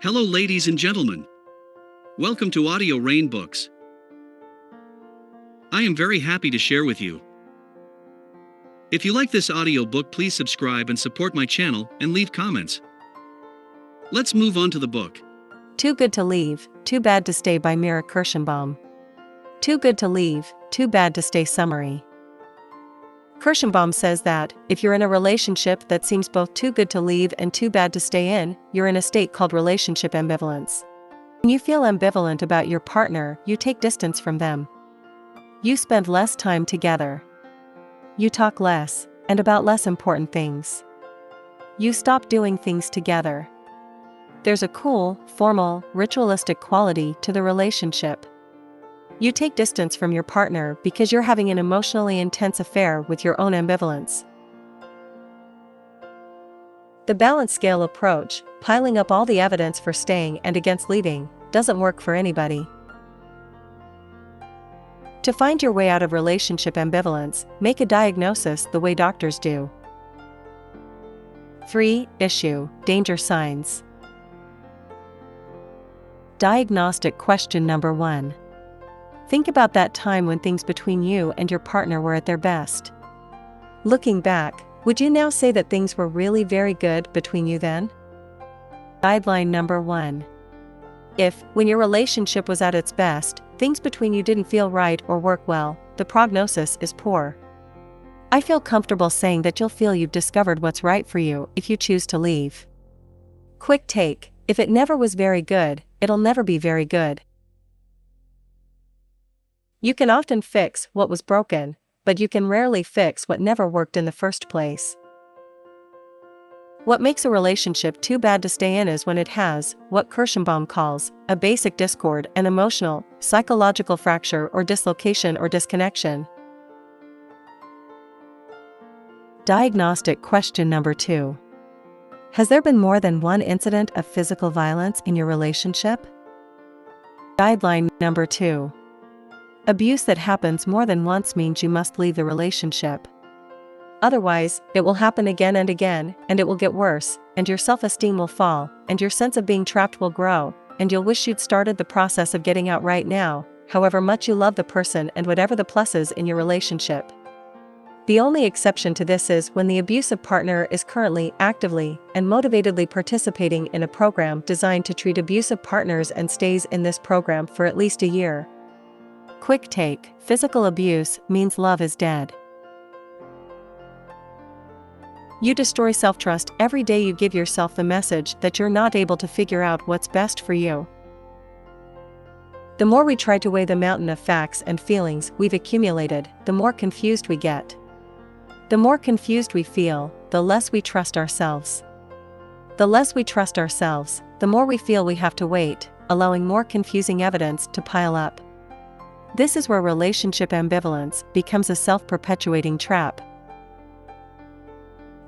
Hello, ladies and gentlemen. Welcome to Audio Rain Books. I am very happy to share with you. If you like this audio book, please subscribe and support my channel and leave comments. Let's move on to the book. Too Good to Leave, Too Bad to Stay by Mira Kirschenbaum. Too Good to Leave, Too Bad to Stay summary. Kirschenbaum says that, if you're in a relationship that seems both too good to leave and too bad to stay in, you're in a state called relationship ambivalence. When you feel ambivalent about your partner, you take distance from them. You spend less time together. You talk less, and about less important things. You stop doing things together. There's a cool, formal, ritualistic quality to the relationship. You take distance from your partner because you're having an emotionally intense affair with your own ambivalence. The balance scale approach, piling up all the evidence for staying and against leaving, doesn't work for anybody. To find your way out of relationship ambivalence, make a diagnosis the way doctors do. 3. Issue, danger signs. Diagnostic question number 1. Think about that time when things between you and your partner were at their best. Looking back, would you now say that things were really very good between you then? Guideline number 1. If, when your relationship was at its best, things between you didn't feel right or work well, the prognosis is poor. I feel comfortable saying that you'll feel you've discovered what's right for you if you choose to leave. Quick take: if it never was very good, it'll never be very good. You can often fix what was broken, but you can rarely fix what never worked in the first place. What makes a relationship too bad to stay in is when it has, what Kirschenbaum calls, a basic discord, an emotional, psychological fracture or dislocation or disconnection. Diagnostic question number 2. Has there been more than one incident of physical violence in your relationship? Guideline number 2. Abuse that happens more than once means you must leave the relationship. Otherwise, it will happen again and again, and it will get worse, and your self-esteem will fall, and your sense of being trapped will grow, and you'll wish you'd started the process of getting out right now, however much you love the person and whatever the pluses in your relationship. The only exception to this is when the abusive partner is currently, actively, and motivatedly participating in a program designed to treat abusive partners and stays in this program for at least a year. Quick take: physical abuse means love is dead. You destroy self-trust every day you give yourself the message that you're not able to figure out what's best for you. The more we try to weigh the mountain of facts and feelings we've accumulated, the more confused we get. The more confused we feel, the less we trust ourselves. The less we trust ourselves, the more we feel we have to wait, allowing more confusing evidence to pile up. This is where relationship ambivalence becomes a self-perpetuating trap.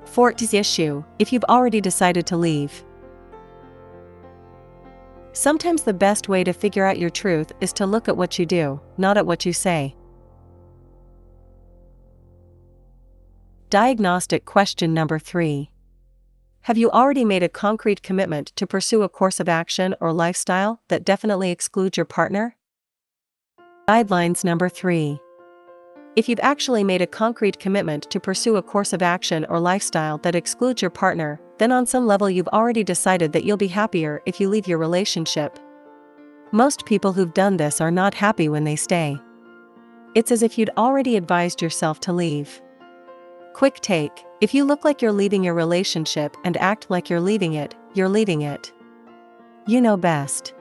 4. Issue, if you've already decided to leave. Sometimes the best way to figure out your truth is to look at what you do, not at what you say. Diagnostic question number 3. Have you already made a concrete commitment to pursue a course of action or lifestyle that definitely excludes your partner? Guidelines number 3. If you've actually made a concrete commitment to pursue a course of action or lifestyle that excludes your partner, then on some level you've already decided that you'll be happier if you leave your relationship. Most people who've done this are not happy when they stay. It's as if you'd already advised yourself to leave. Quick take: if you look like you're leaving your relationship and act like you're leaving it, you're leaving it. You know best.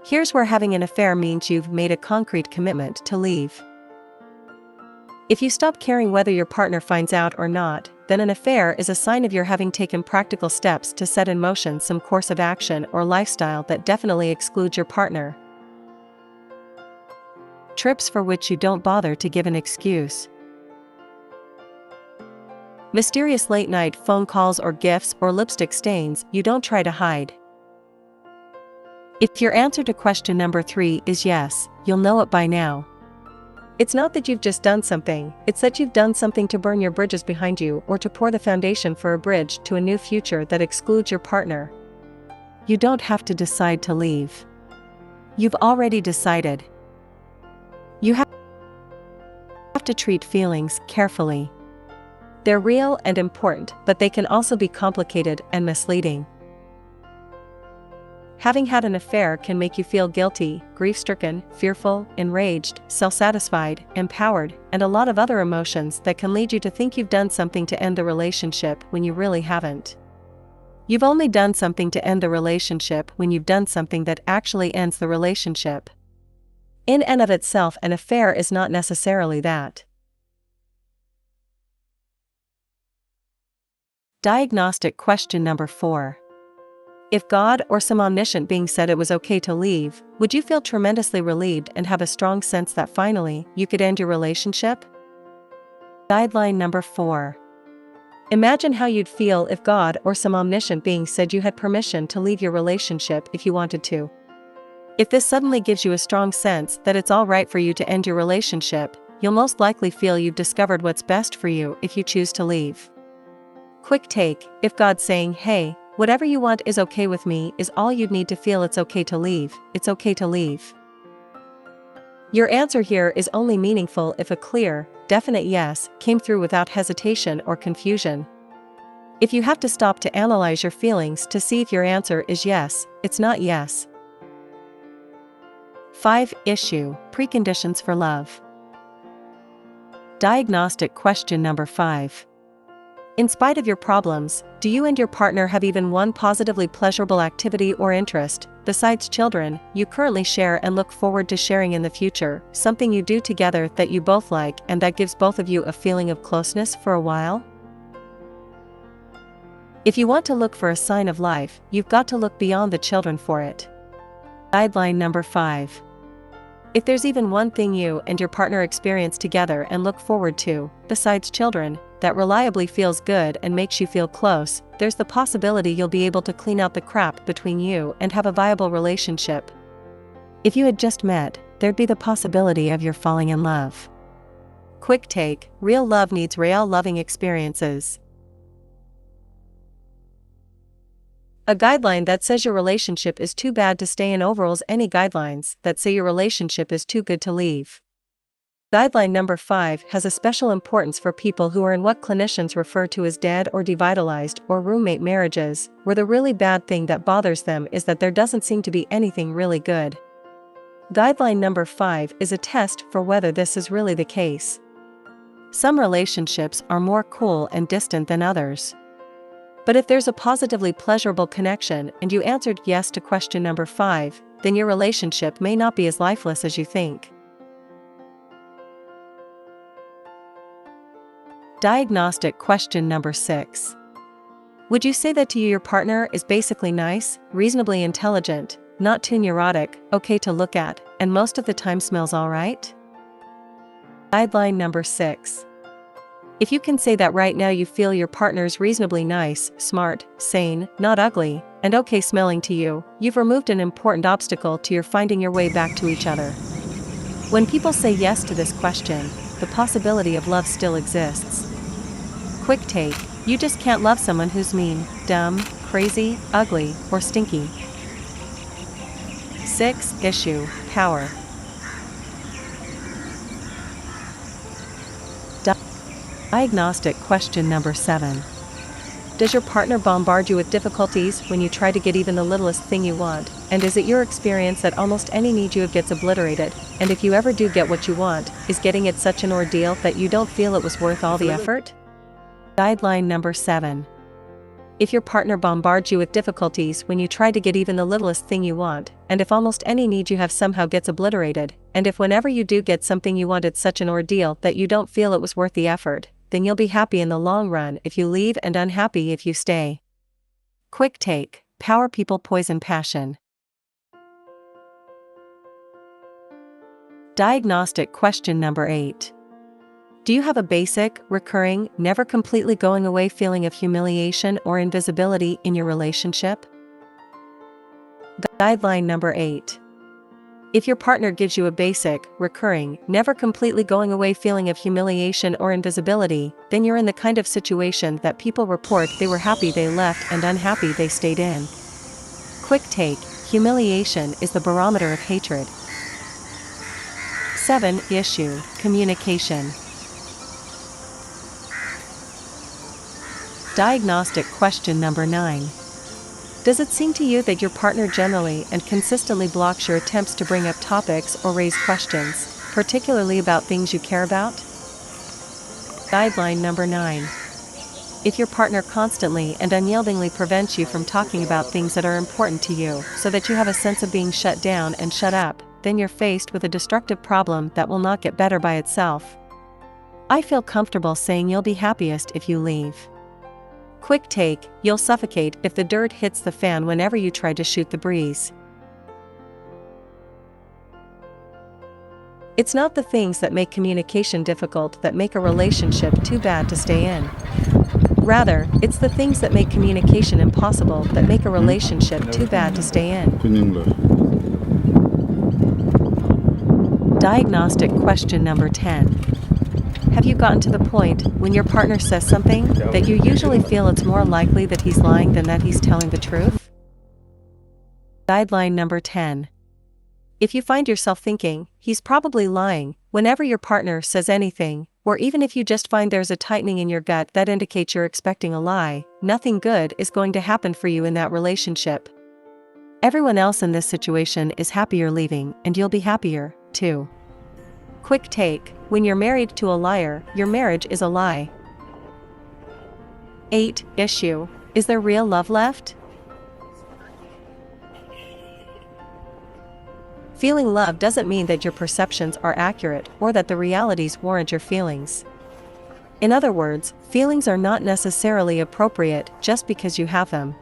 Here's where having an affair means you've made a concrete commitment to leave. If you stop caring whether your partner finds out or not, then an affair is a sign of your having taken practical steps to set in motion some course of action or lifestyle that definitely excludes your partner. Trips for which you don't bother to give an excuse. Mysterious late-night phone calls or gifts or lipstick stains you don't try to hide. If your answer to question number 3 is yes, you'll know it by now. It's not that you've just done something, it's that you've done something to burn your bridges behind you or to pour the foundation for a bridge to a new future that excludes your partner. You don't have to decide to leave. You've already decided. You have to treat feelings carefully. They're real and important, but they can also be complicated and misleading. Having had an affair can make you feel guilty, grief-stricken, fearful, enraged, self-satisfied, empowered, and a lot of other emotions that can lead you to think you've done something to end the relationship when you really haven't. You've only done something to end the relationship when you've done something that actually ends the relationship. In and of itself, an affair is not necessarily that. Diagnostic question number 4. If God or some omniscient being said it was okay to leave, would you feel tremendously relieved and have a strong sense that finally, you could end your relationship? Guideline number 4. Imagine how you'd feel if God or some omniscient being said you had permission to leave your relationship if you wanted to. If this suddenly gives you a strong sense that it's all right for you to end your relationship, you'll most likely feel you've discovered what's best for you if you choose to leave. Quick take: if God's saying, "Hey, whatever you want is okay with me," is all you'd need to feel it's okay to leave, it's okay to leave. Your answer here is only meaningful if a clear, definite yes came through without hesitation or confusion. If you have to stop to analyze your feelings to see if your answer is yes, it's not yes. 5. Issue: preconditions for love. Diagnostic question number 5. In spite of your problems, do you and your partner have even one positively pleasurable activity or interest, besides children, you currently share and look forward to sharing in the future, something you do together that you both like and that gives both of you a feeling of closeness for a while? If you want to look for a sign of life, you've got to look beyond the children for it. Guideline number 5. If there's even one thing you and your partner experience together and look forward to, besides children, that reliably feels good and makes you feel close, there's the possibility you'll be able to clean out the crap between you and have a viable relationship. If you had just met, there'd be the possibility of your falling in love. Quick take: real love needs real loving experiences. A guideline that says your relationship is too bad to stay in overrules any guidelines that say your relationship is too good to leave. Guideline number 5 has a special importance for people who are in what clinicians refer to as dead or devitalized or roommate marriages, where the really bad thing that bothers them is that there doesn't seem to be anything really good. Guideline number 5 is a test for whether this is really the case. Some relationships are more cool and distant than others. But if there's a positively pleasurable connection and you answered yes to question number 5, then your relationship may not be as lifeless as you think. Diagnostic question number 6. Would you say that to you your partner is basically nice, reasonably intelligent, not too neurotic, okay to look at, and most of the time smells alright? Guideline number 6. If you can say that right now you feel your partner's reasonably nice, smart, sane, not ugly, and okay smelling to you, you've removed an important obstacle to your finding your way back to each other. When people say yes to this question, the possibility of love still exists. Quick take: you just can't love someone who's mean, dumb, crazy, ugly, or stinky. 6. Issue: power. Diagnostic question number 7. Does your partner bombard you with difficulties when you try to get even the littlest thing you want, and is it your experience that almost any need you have gets obliterated, and if you ever do get what you want, is getting it such an ordeal that you don't feel it was worth all the effort? Guideline number 7. If your partner bombards you with difficulties when you try to get even the littlest thing you want, and if almost any need you have somehow gets obliterated, and if whenever you do get something you want it's such an ordeal that you don't feel it was worth the effort, then you'll be happy in the long run if you leave and unhappy if you stay. Quick take: power people poison passion. Diagnostic question number 8. Do you have a basic, recurring, never completely going away feeling of humiliation or invisibility in your relationship? Guideline number 8. If your partner gives you a basic, recurring, never completely going away feeling of humiliation or invisibility, then you're in the kind of situation that people report they were happy they left and unhappy they stayed in. Quick take: humiliation is the barometer of hatred. 7. Issue: communication. Diagnostic question number 9. Does it seem to you that your partner generally and consistently blocks your attempts to bring up topics or raise questions, particularly about things you care about? Guideline number 9. If your partner constantly and unyieldingly prevents you from talking about things that are important to you, so that you have a sense of being shut down and shut up, then you're faced with a destructive problem that will not get better by itself. I feel comfortable saying you'll be happiest if you leave. Quick take: you'll suffocate if the dirt hits the fan whenever you try to shoot the breeze. It's not the things that make communication difficult that make a relationship too bad to stay in. Rather, it's the things that make communication impossible that make a relationship too bad to stay in. Diagnostic question number 10. Have you gotten to the point when your partner says something that you usually feel it's more likely that he's lying than that he's telling the truth? Guideline number 10. If you find yourself thinking, he's probably lying, whenever your partner says anything, or even if you just find there's a tightening in your gut that indicates you're expecting a lie, nothing good is going to happen for you in that relationship. Everyone else in this situation is happy you're leaving, and you'll be happier, too. Quick take: when you're married to a liar, your marriage is a lie. 8. Issue: is there real love left? Feeling love doesn't mean that your perceptions are accurate or that the realities warrant your feelings. In other words, feelings are not necessarily appropriate just because you have them.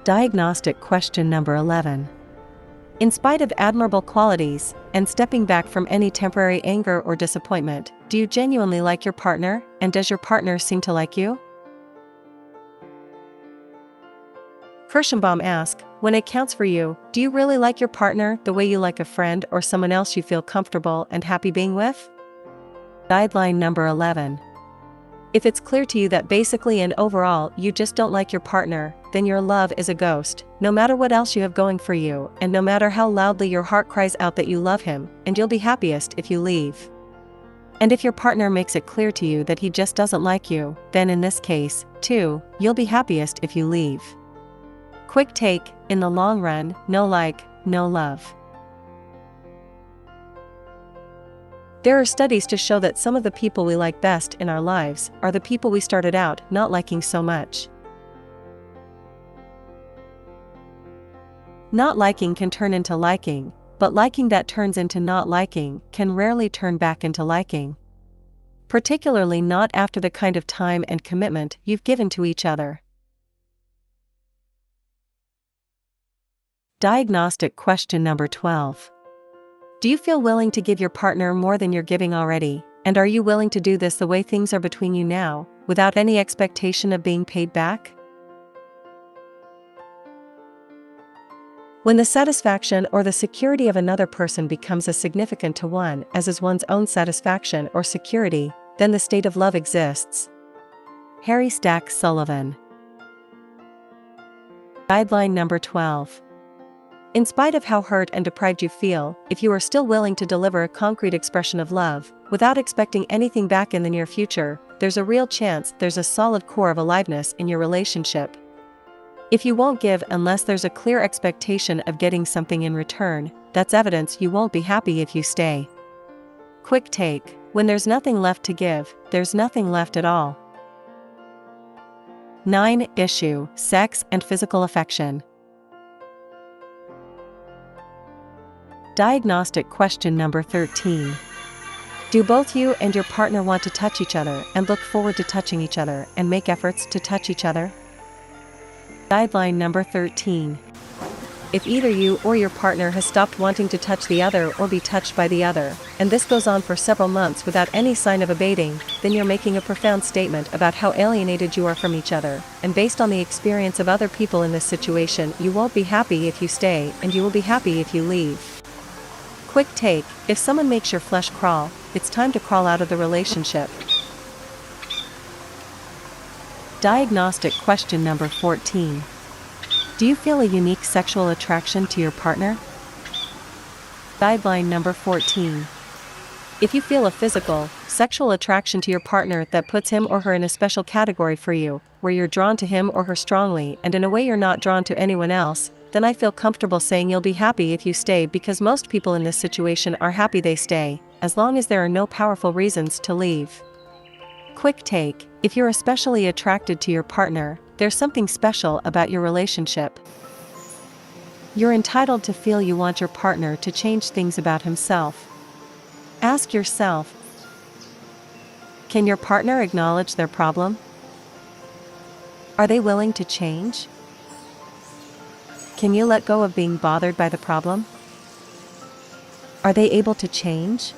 Diagnostic question number 11. In spite of admirable qualities, and stepping back from any temporary anger or disappointment, do you genuinely like your partner, and does your partner seem to like you? Kirschenbaum asks, when it counts for you, do you really like your partner the way you like a friend or someone else you feel comfortable and happy being with? Guideline number 11. If it's clear to you that basically and overall you just don't like your partner, then your love is a ghost, no matter what else you have going for you, and no matter how loudly your heart cries out that you love him, and you'll be happiest if you leave. And if your partner makes it clear to you that he just doesn't like you, then in this case, too, you'll be happiest if you leave. Quick take: in the long run, no like, no love. There are studies to show that some of the people we like best in our lives are the people we started out not liking so much. Not liking can turn into liking, but liking that turns into not liking can rarely turn back into liking. Particularly not after the kind of time and commitment you've given to each other. Diagnostic question number 12. Do you feel willing to give your partner more than you're giving already, and are you willing to do this the way things are between you now, without any expectation of being paid back? When the satisfaction or the security of another person becomes as significant to one as is one's own satisfaction or security, then the state of love exists. Harry Stack Sullivan. Guideline number 12. In spite of how hurt and deprived you feel, if you are still willing to deliver a concrete expression of love, without expecting anything back in the near future, there's a real chance there's a solid core of aliveness in your relationship. If you won't give unless there's a clear expectation of getting something in return, that's evidence you won't be happy if you stay. Quick take: when there's nothing left to give, there's nothing left at all. 9. Issue: sex and physical affection. Diagnostic question number 13. Do both you and your partner want to touch each other and look forward to touching each other and make efforts to touch each other? Guideline number 13. if either you or your partner has stopped wanting to touch the other or be touched by the other, and this goes on for several months without any sign of abating, then you're making a profound statement about how alienated you are from each other, and based on the experience of other people in this situation, you won't be happy if you stay, and you will be happy if you leave. Quick take: if someone makes your flesh crawl, it's time to crawl out of the relationship. Diagnostic question number 14. Do you feel a unique sexual attraction to your partner? Guideline number 14. If you feel a physical, sexual attraction to your partner that puts him or her in a special category for you, where you're drawn to him or her strongly and in a way you're not drawn to anyone else, then I feel comfortable saying you'll be happy if you stay, because most people in this situation are happy they stay, as long as there are no powerful reasons to leave. Quick take: if you're especially attracted to your partner, there's something special about your relationship. You're entitled to feel you want your partner to change things about himself. Ask yourself, can your partner acknowledge their problem? Are they willing to change? Can you let go of being bothered by the problem? Are they able to change?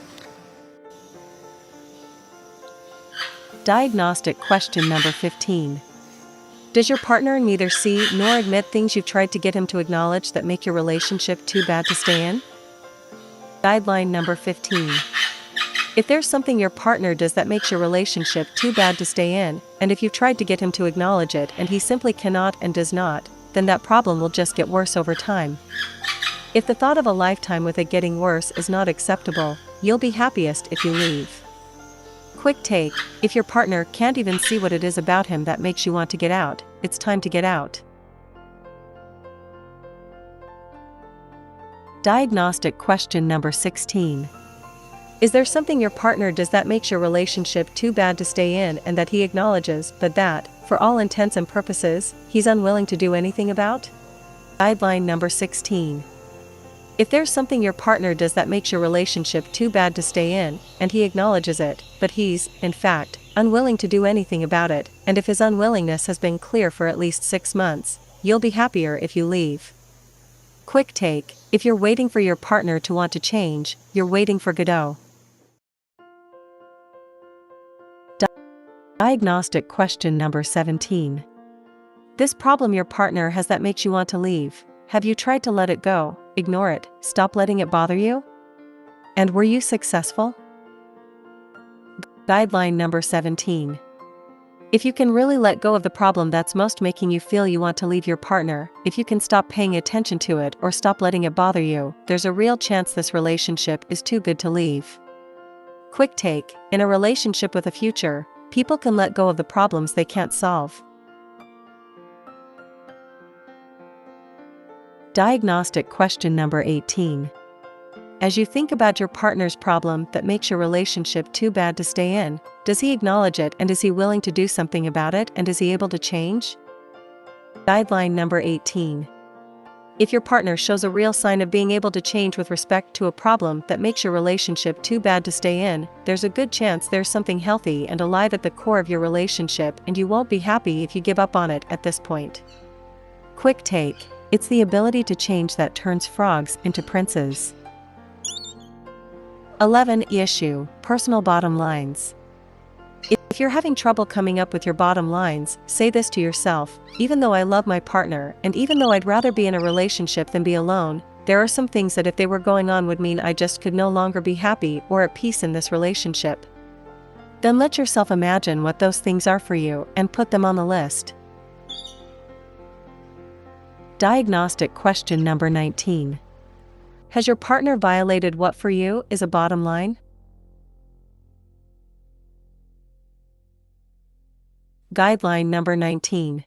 Diagnostic question number 15. Does your partner neither see nor admit things you've tried to get him to acknowledge that make your relationship too bad to stay in? Guideline number 15. If there's something your partner does that makes your relationship too bad to stay in, and if you've tried to get him to acknowledge it and he simply cannot and does not, then that problem will just get worse over time. If the thought of a lifetime with it getting worse is not acceptable, you'll be happiest if you leave. Quick take: if your partner can't even see what it is about him that makes you want to get out, it's time to get out. Diagnostic question number 16. Is there something your partner does that makes your relationship too bad to stay in and that he acknowledges, but that, for all intents and purposes, he's unwilling to do anything about? Guideline number 16. If there's something your partner does that makes your relationship too bad to stay in, and he acknowledges it, but he's, in fact, unwilling to do anything about it, and if his unwillingness has been clear for at least 6 months, you'll be happier if you leave. Quick take: if you're waiting for your partner to want to change, you're waiting for Godot. Diagnostic question number 17. This problem your partner has that makes you want to leave, have you tried to let it go, ignore it, stop letting it bother you? And were you successful? Guideline number 17. If you can really let go of the problem that's most making you feel you want to leave your partner, if you can stop paying attention to it or stop letting it bother you, there's a real chance this relationship is too good to leave. Quick take: in a relationship with a future, people can let go of the problems they can't solve. Diagnostic question number 18. As you think about your partner's problem that makes your relationship too bad to stay in, does he acknowledge it, and is he willing to do something about it, and is he able to change? Guideline number 18. If your partner shows a real sign of being able to change with respect to a problem that makes your relationship too bad to stay in, there's a good chance there's something healthy and alive at the core of your relationship, and you won't be happy if you give up on it at this point. Quick take: it's the ability to change that turns frogs into princes. 11. Issue: personal bottom lines. If you're having trouble coming up with your bottom lines, say this to yourself: even though I love my partner, and even though I'd rather be in a relationship than be alone, there are some things that if they were going on would mean I just could no longer be happy or at peace in this relationship. Then let yourself imagine what those things are for you and put them on the list. Diagnostic question number 19. Has your partner violated what for you is a bottom line? Guideline number 19.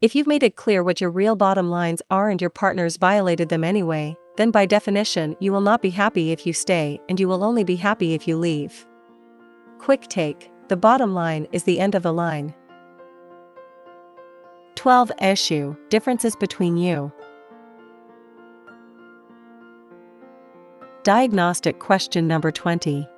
If you've made it clear what your real bottom lines are and your partner's violated them anyway, then by definition you will not be happy if you stay, and you will only be happy if you leave. Quick take: the bottom line is the end of the line. 12. Issue: differences between you. Diagnostic question number 20.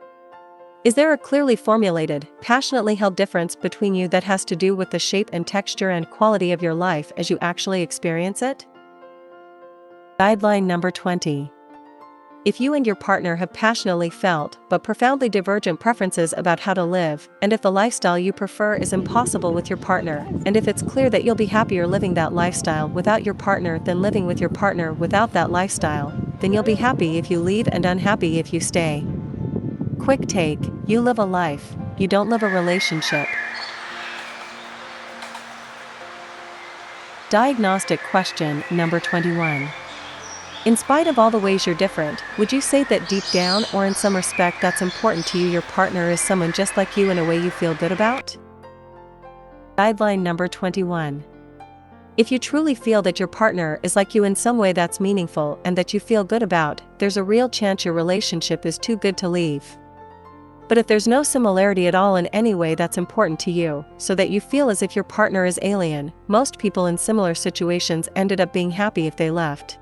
Is there a clearly formulated, passionately held difference between you that has to do with the shape and texture and quality of your life as you actually experience it? Guideline number 20. If you and your partner have passionately felt but profoundly divergent preferences about how to live, and if the lifestyle you prefer is impossible with your partner, and if it's clear that you'll be happier living that lifestyle without your partner than living with your partner without that lifestyle, then you'll be happy if you leave and unhappy if you stay. Quick take: you live a life, you don't live a relationship. Diagnostic question number 21. In spite of all the ways you're different, would you say that deep down or in some respect that's important to you your partner is someone just like you in a way you feel good about? Guideline number 21. If you truly feel that your partner is like you in some way that's meaningful and that you feel good about, there's a real chance your relationship is too good to leave. But if there's no similarity at all in any way that's important to you, so that you feel as if your partner is alien, most people in similar situations ended up being happy if they left.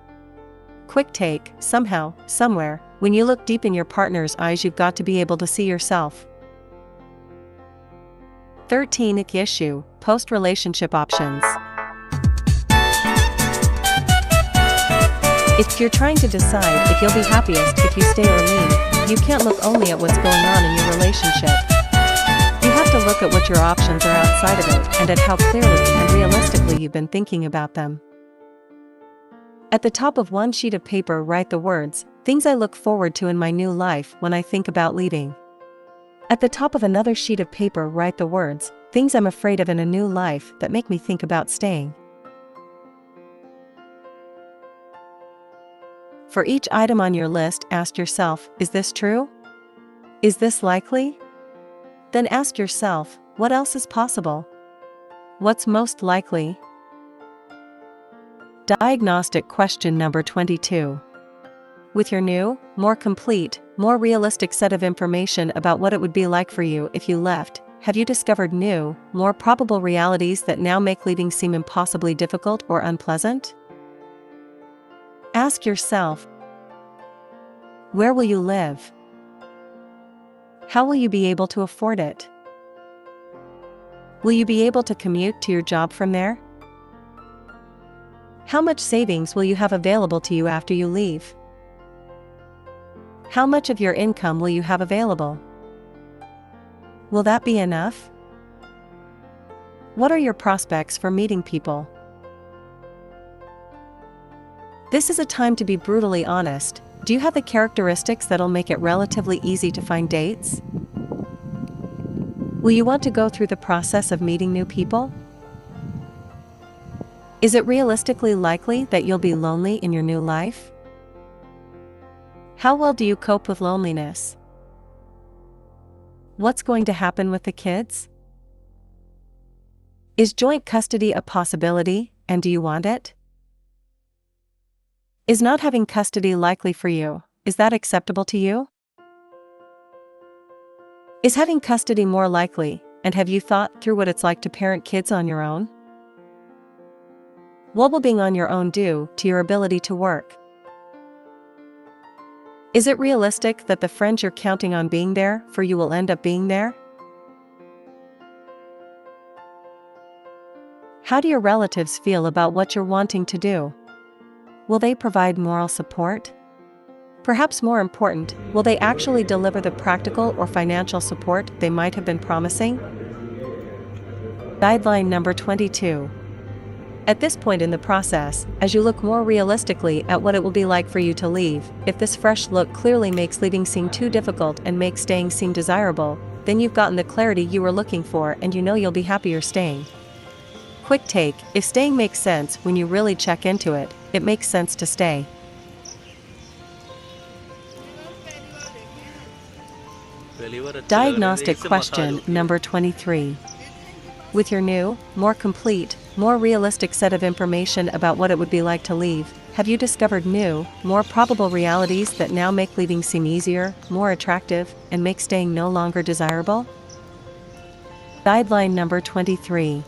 Quick take: somehow, somewhere, when you look deep in your partner's eyes, you've got to be able to see yourself. 13. Issue: post-relationship options. If you're trying to decide if you'll be happiest if you stay or leave, you can't look only at what's going on in your relationship. You have to look at what your options are outside of it and at how clearly and realistically you've been thinking about them. At the top of one sheet of paper, write the words, "Things I look forward to in my new life when I think about leaving." At the top of another sheet of paper, write the words, "Things I'm afraid of in a new life that make me think about staying." For each item on your list, ask yourself, is this true? Is this likely? Then ask yourself, what else is possible? What's most likely? Diagnostic question number 22. With your new, more complete, more realistic set of information about what it would be like for you if you left, have you discovered new, more probable realities that now make leaving seem impossibly difficult or unpleasant? Ask yourself, where will you live? How will you be able to afford it? Will you be able to commute to your job from there? How much savings will you have available to you after you leave? How much of your income will you have available? Will that be enough? What are your prospects for meeting people? This is a time to be brutally honest. Do you have the characteristics that'll make it relatively easy to find dates? Will you want to go through the process of meeting new people? Is it realistically likely that you'll be lonely in your new life? How well do you cope with loneliness? What's going to happen with the kids? Is joint custody a possibility, and do you want it? Is not having custody likely for you? Is that acceptable to you? Is having custody more likely, and have you thought through what it's like to parent kids on your own? What will being on your own do to your ability to work? Is it realistic that the friends you're counting on being there for you will end up being there? How do your relatives feel about what you're wanting to do? Will they provide moral support? Perhaps more important, will they actually deliver the practical or financial support they might have been promising? Guideline number 22. At this point in the process, as you look more realistically at what it will be like for you to leave, if this fresh look clearly makes leaving seem too difficult and makes staying seem desirable, then you've gotten the clarity you were looking for and you know you'll be happier staying. Quick take: if staying makes sense when you really check into it, it makes sense to stay. Diagnostic question number 23. With your new, more complete, more realistic set of information about what it would be like to leave, have you discovered new, more probable realities that now make leaving seem easier, more attractive, and make staying no longer desirable? Guideline number 23.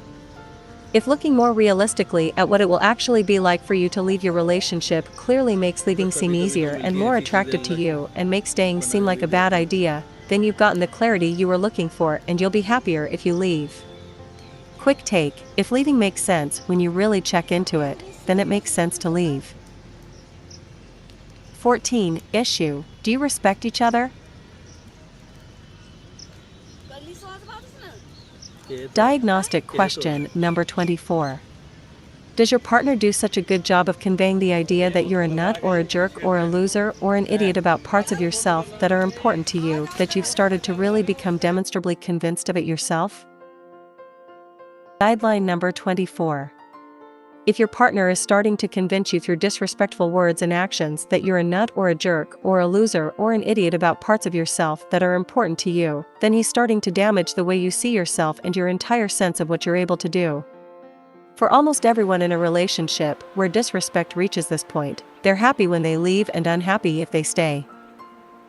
If looking more realistically at what it will actually be like for you to leave your relationship clearly makes leaving seem easier and more attractive to you and makes staying seem like a bad idea, then you've gotten the clarity you were looking for and you'll be happier if you leave. Quick take: if leaving makes sense when you really check into it, then it makes sense to leave. 14. Issue: do you respect each other? Diagnostic question number 24. Does your partner do such a good job of conveying the idea that you're a nut or a jerk or a loser or an idiot about parts of yourself that are important to you that you've started to really become demonstrably convinced of it yourself? Guideline number 24. If your partner is starting to convince you through disrespectful words and actions that you're a nut or a jerk or a loser or an idiot about parts of yourself that are important to you, then he's starting to damage the way you see yourself and your entire sense of what you're able to do. For almost everyone in a relationship where disrespect reaches this point, they're happy when they leave and unhappy if they stay.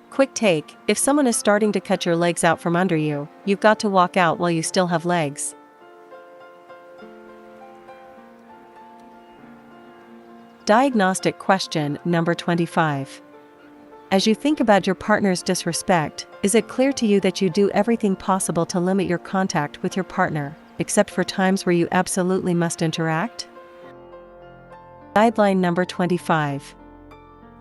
Quick take: if someone is starting to cut your legs out from under you, you've got to walk out while you still have legs. Diagnostic question number 25. As you think about your partner's disrespect, is it clear to you that you do everything possible to limit your contact with your partner, except for times where you absolutely must interact? Guideline number 25.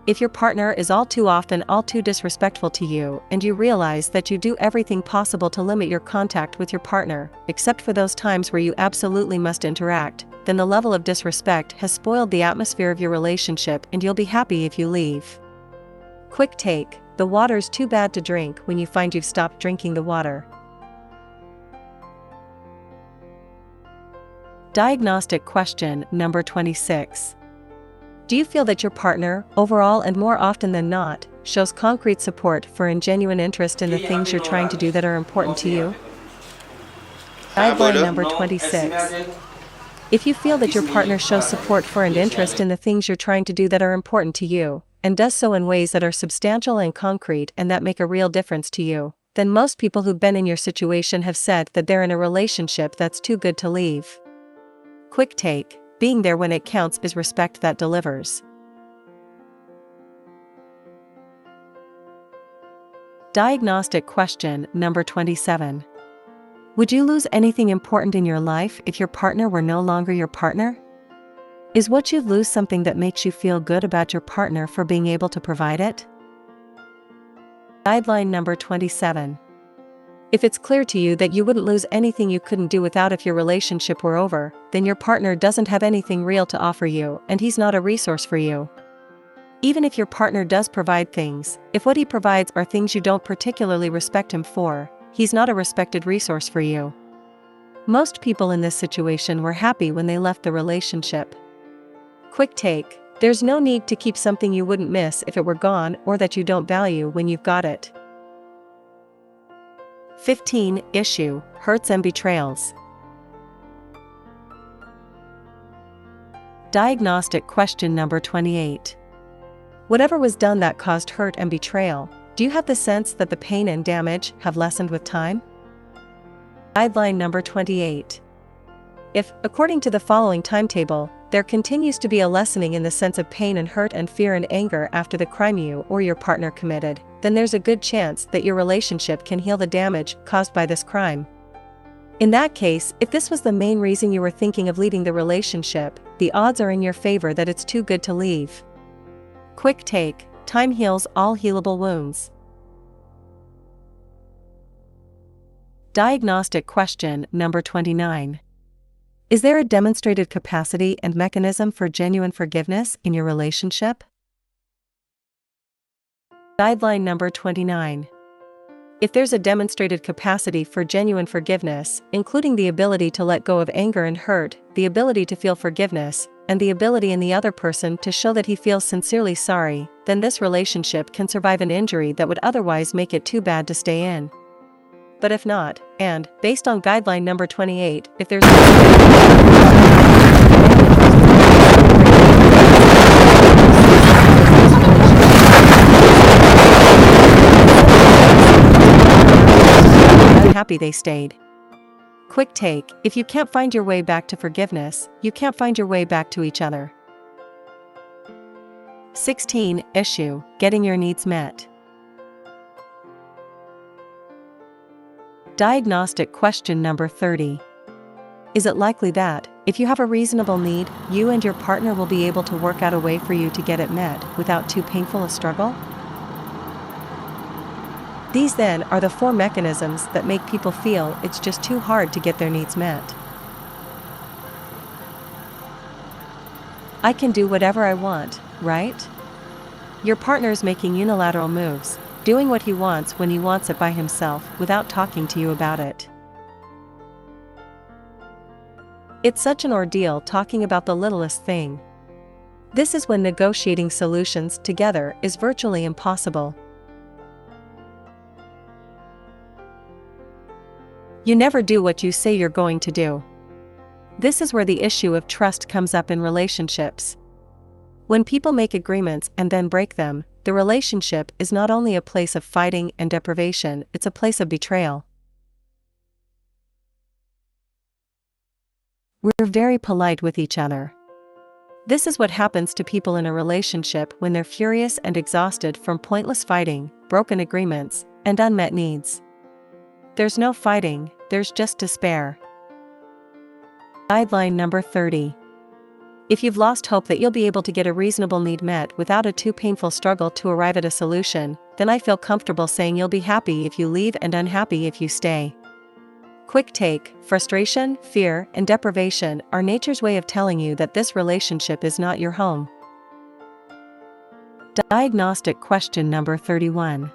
If your partner is all too often all too disrespectful to you and you realize that you do everything possible to limit your contact with your partner, except for those times where you absolutely must interact, then the level of disrespect has spoiled the atmosphere of your relationship and you'll be happy if you leave. Quick take: the water's too bad to drink when you find you've stopped drinking the water. Diagnostic question number 26. Do you feel that your partner, overall and more often than not, shows concrete support for and genuine interest in the things you're trying to do that are important to you? Guideline number 26. If you feel that your partner shows support for and interest in the things you're trying to do that are important to you, and does so in ways that are substantial and concrete and that make a real difference to you, then most people who've been in your situation have said that they're in a relationship that's too good to leave. Quick take: being there when it counts is respect that delivers. Diagnostic question number 27. Would you lose anything important in your life if your partner were no longer your partner? Is what you lose something that makes you feel good about your partner for being able to provide it? Guideline number 27. If it's clear to you that you wouldn't lose anything you couldn't do without if your relationship were over, then your partner doesn't have anything real to offer you and he's not a resource for you. Even if your partner does provide things, if what he provides are things you don't particularly respect him for, he's not a respected resource for you. Most people in this situation were happy when they left the relationship. Quick take: there's no need to keep something you wouldn't miss if it were gone or that you don't value when you've got it. 15. Issue: hurts and betrayals. Diagnostic question number 28. Whatever was done that caused hurt and betrayal, do you have the sense that the pain and damage have lessened with time? Guideline number 28. If, according to the following timetable, there continues to be a lessening in the sense of pain and hurt and fear and anger after the crime you or your partner committed, then there's a good chance that your relationship can heal the damage caused by this crime. In that case, if this was the main reason you were thinking of leaving the relationship, the odds are in your favor that it's too good to leave. Quick take: time heals all healable wounds. Diagnostic question number 29. Is there a demonstrated capacity and mechanism for genuine forgiveness in your relationship? Guideline number 29. If there's a demonstrated capacity for genuine forgiveness, including the ability to let go of anger and hurt, the ability to feel forgiveness, and the ability in the other person to show that he feels sincerely sorry, then this relationship can survive an injury that would otherwise make it too bad to stay in. But if not, and, based on guideline number 28, if there's unhappy they stayed. Quick take: if you can't find your way back to forgiveness, you can't find your way back to each other. 16. Issue: getting your needs met. Diagnostic question number 30. Is it likely that, if you have a reasonable need, you and your partner will be able to work out a way for you to get it met without too painful a struggle? These then are the 4 mechanisms that make people feel it's just too hard to get their needs met. I can do whatever I want, right? Your partner's making unilateral moves, doing what he wants when he wants it by himself without talking to you about it. It's such an ordeal talking about the littlest thing. This is when negotiating solutions together is virtually impossible. You never do what you say you're going to do. This is where the issue of trust comes up in relationships. When people make agreements and then break them, the relationship is not only a place of fighting and deprivation, it's a place of betrayal. We're very polite with each other. This is what happens to people in a relationship when they're furious and exhausted from pointless fighting, broken agreements, and unmet needs. There's no fighting, there's just despair. Guideline number 30. If you've lost hope that you'll be able to get a reasonable need met without a too painful struggle to arrive at a solution, then I feel comfortable saying you'll be happy if you leave and unhappy if you stay. Quick take: frustration, fear, and deprivation are nature's way of telling you that this relationship is not your home. Diagnostic question number 31.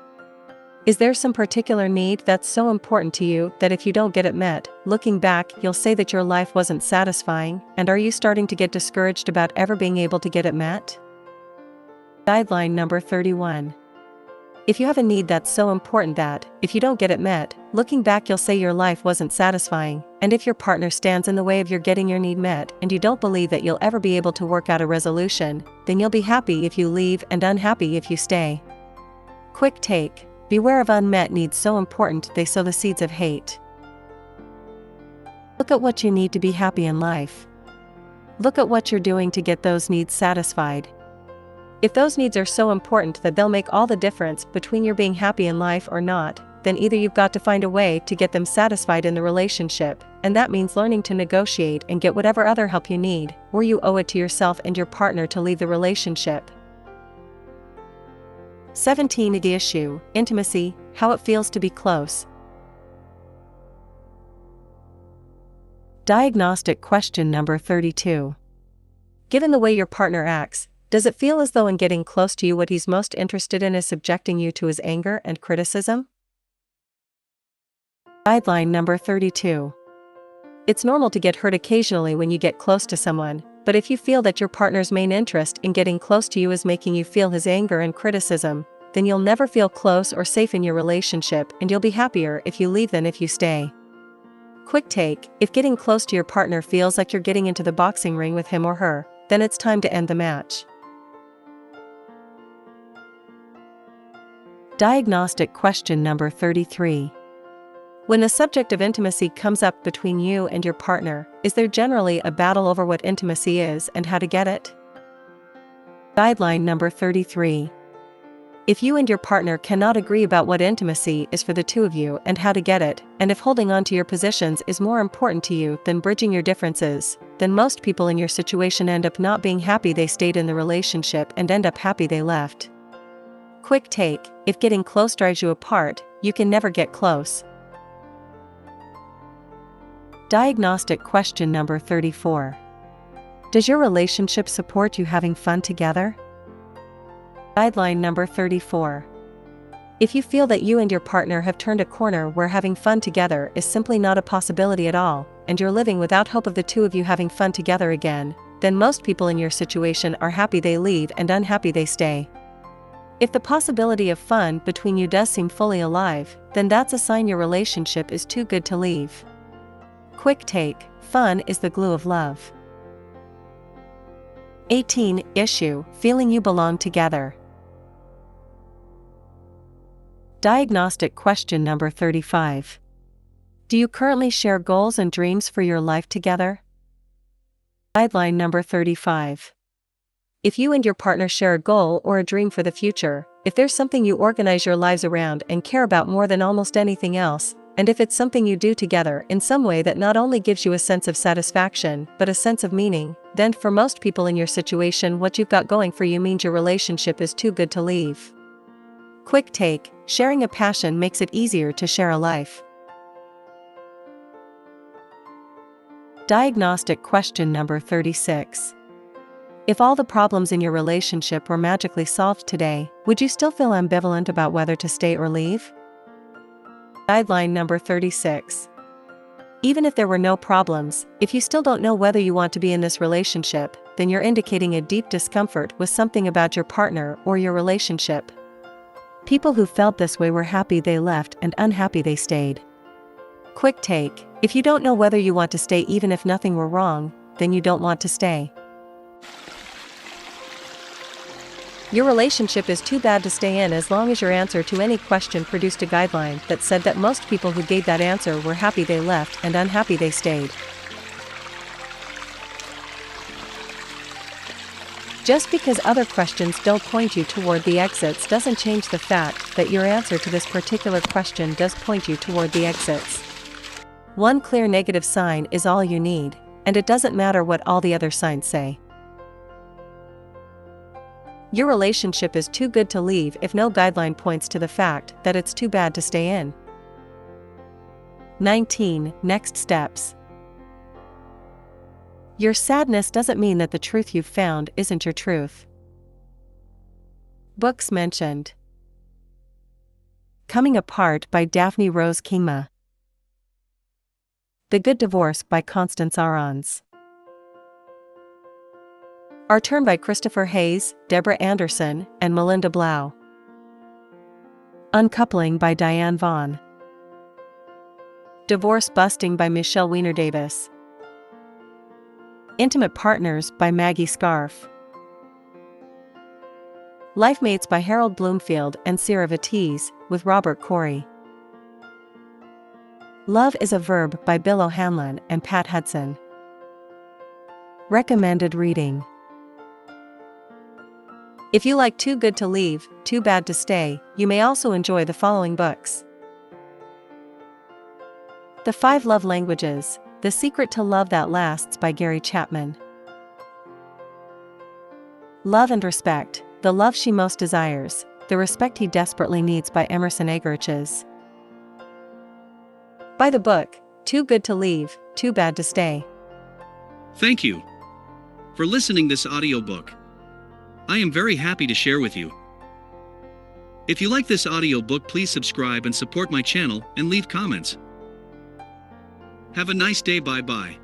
Is there some particular need that's so important to you that if you don't get it met, looking back, you'll say that your life wasn't satisfying, and are you starting to get discouraged about ever being able to get it met? Guideline number 31. If you have a need that's so important that, if you don't get it met, looking back you'll say your life wasn't satisfying, and if your partner stands in the way of your getting your need met and you don't believe that you'll ever be able to work out a resolution, then you'll be happy if you leave and unhappy if you stay. Quick take: beware of unmet needs so important they sow the seeds of hate. Look at what you need to be happy in life. Look at what you're doing to get those needs satisfied. If those needs are so important that they'll make all the difference between your being happy in life or not, then either you've got to find a way to get them satisfied in the relationship, and that means learning to negotiate and get whatever other help you need, or you owe it to yourself and your partner to leave the relationship. 17. The issue: intimacy, how it feels to be close. Diagnostic question number 32. Given the way your partner acts, does it feel as though in getting close to you what he's most interested in is subjecting you to his anger and criticism? Guideline number 32. It's normal to get hurt occasionally when you get close to someone, but if you feel that your partner's main interest in getting close to you is making you feel his anger and criticism, then you'll never feel close or safe in your relationship, and you'll be happier if you leave than if you stay. Quick take: if getting close to your partner feels like you're getting into the boxing ring with him or her, then it's time to end the match. Diagnostic question number 33. When the subject of intimacy comes up between you and your partner, is there generally a battle over what intimacy is and how to get it? Guideline number 33. If you and your partner cannot agree about what intimacy is for the two of you and how to get it, and if holding on to your positions is more important to you than bridging your differences, then most people in your situation end up not being happy they stayed in the relationship and end up happy they left. Quick take: if getting close drives you apart, you can never get close. Diagnostic question number 34. Does your relationship support you having fun together? Guideline number 34. If you feel that you and your partner have turned a corner where having fun together is simply not a possibility at all, and you're living without hope of the two of you having fun together again, then most people in your situation are happy they leave and unhappy they stay. If the possibility of fun between you does seem fully alive, then that's a sign your relationship is too good to leave. Quick take: fun is the glue of love. 18. Issue: feeling you belong together. Diagnostic question number 35. Do you currently share goals and dreams for your life together? Guideline number 35. If you and your partner share a goal or a dream for the future, if there's something you organize your lives around and care about more than almost anything else, and if it's something you do together in some way that not only gives you a sense of satisfaction but a sense of meaning, then for most people in your situation what you've got going for you means your relationship is too good to leave. Quick take: sharing a passion makes it easier to share a life. Diagnostic question number 36. If all the problems in your relationship were magically solved today, would you still feel ambivalent about whether to stay or leave? Guideline number 36. Even if there were no problems, if you still don't know whether you want to be in this relationship, then you're indicating a deep discomfort with something about your partner or your relationship. People who felt this way were happy they left and unhappy they stayed. Quick take: if you don't know whether you want to stay even if nothing were wrong, then you don't want to stay. Your relationship is too bad to stay in as long as your answer to any question produced a guideline that said that most people who gave that answer were happy they left and unhappy they stayed. Just because other questions don't point you toward the exits doesn't change the fact that your answer to this particular question does point you toward the exits. One clear negative sign is all you need, and it doesn't matter what all the other signs say. Your relationship is too good to leave if no guideline points to the fact that it's too bad to stay in. 19. Next steps. Your sadness doesn't mean that the truth you've found isn't your truth. Books mentioned: Coming Apart by Daphne Rose Kingma, The Good Divorce by Constance Arons, Our Turn by Christopher Hayes, Deborah Anderson, and Melinda Blau, Uncoupling by Diane Vaughn, Divorce Busting by Michelle Weiner Davis, Intimate Partners by Maggie Scarf, Life Mates by Harold Bloomfield and Sierra Vatiz, with Robert Corey, Love is a Verb by Bill O'Hanlon and Pat Hudson. Recommended reading. If you like Too Good to Leave, Too Bad to Stay, you may also enjoy the following books: The 5 Love Languages, The Secret to Love That Lasts by Gary Chapman, Love and Respect, The Love She Most Desires, The Respect He Desperately Needs by Emerson Eggerichs. Buy the book, Too Good to Leave, Too Bad to Stay. Thank you for listening this audiobook. I am very happy to share with you. If you like this audiobook, please subscribe and support my channel and leave comments. Have a nice day. Bye bye.